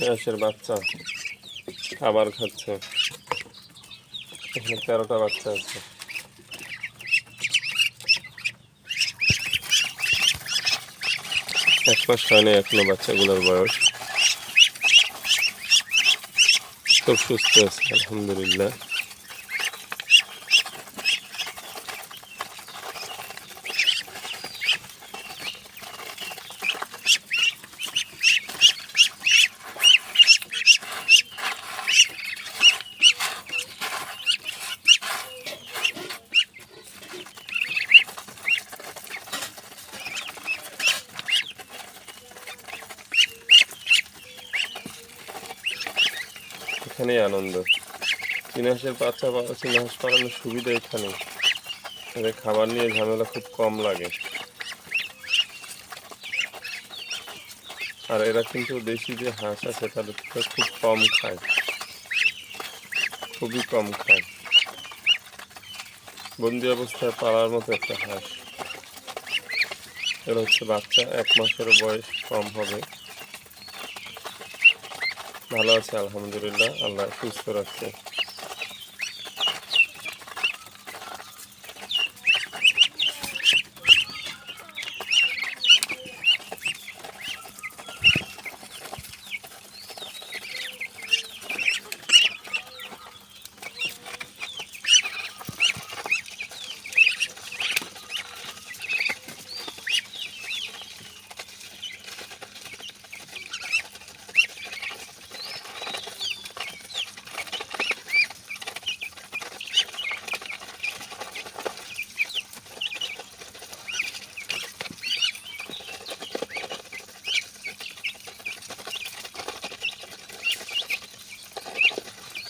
হাঁসের বাচ্চা খাবার খাচ্ছে। এখানে 13টা বাচ্চা আছে। এক মাস হয়নি এখনো বাচ্চাগুলোর বয়স। খুব সুস্থ আছে আলহামদুলিল্লাহ। এখানেই আনন্দ। চীনা হাঁসের বাচ্চা চীনা হাঁস পালনের সুবিধা এখানে, এদের খাবার নিয়ে ঝামেলা খুব কম লাগে। আর এরা কিন্তু দেশি যে হাঁস আছে তাদের থেকে খুব কম খায়, খুবই কম খায়। বন্দি অবস্থায় পালার মতো একটা হাঁস। এর হচ্ছে বাচ্চা 1 মাসেরও বয়স কম হবে। ভালো আছে আলহামদুলিল্লাহ, আল্লাহ সুস্থ রাখছে।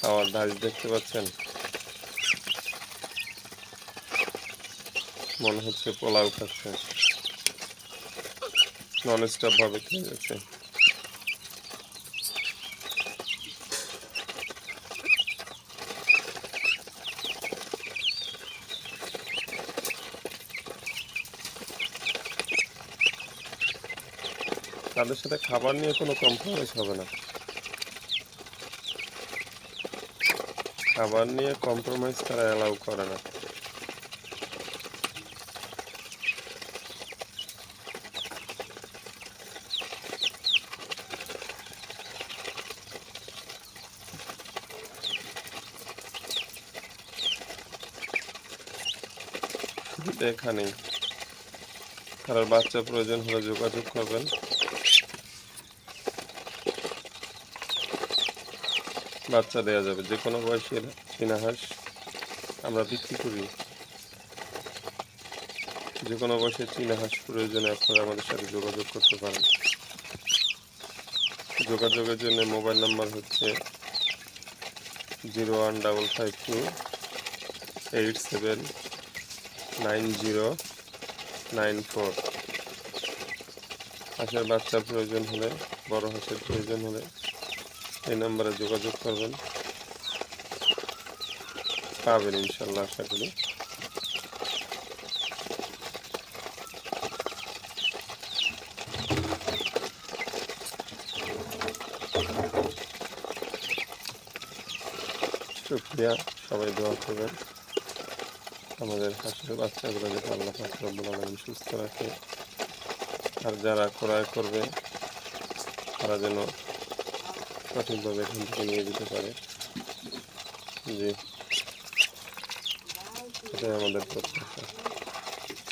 খাওয়ার ঢাস দেখতে পাচ্ছেন, মনে হচ্ছে পোলাও খাচ্ছে। নন স্টপ ভাবে খেয়ে যাচ্ছে। তাদের সাথে খাবার নিয়ে কোনো কম্প্রোমাইজ হবে না। খাবার নিয়ে কম্প্রোমাইজ তারা অ্যালাউ করে না। এখানেই কারোর বাচ্চা প্রয়োজন হলে যোগাযোগ করবেন। বাচ্চা দেওয়া যাবে, যে কোনো বয়সের চীনা হাঁস আমরা বিক্রি করি। যে কোনো বয়সের চীনা হাঁস প্রয়োজনে আপনারা আমাদের সাথে যোগাযোগ করতে পারেন। যোগাযোগের জন্য মোবাইল নাম্বার হচ্ছে 01552879094। হাঁসের বাচ্চার প্রয়োজন হলে, বড় হাঁসের প্রয়োজন হলে এই নাম্বারে যোগাযোগ করবেন, পাবেন ইনশাল্লাহ, আশা করি। শুকরিয়া, সবাই দোয়া করবেন আমাদের হাঁসের বাচ্চাগুলো যাতে আল্লাহ পাক রব্বুল আলামিন সুস্থ রাখে। আর যারা ক্রয় করবে তারা যেন সঠিকভাবে এখান থেকে নিয়ে যেতে পারে। জি, এটাই আমাদের প্রত্যাশা।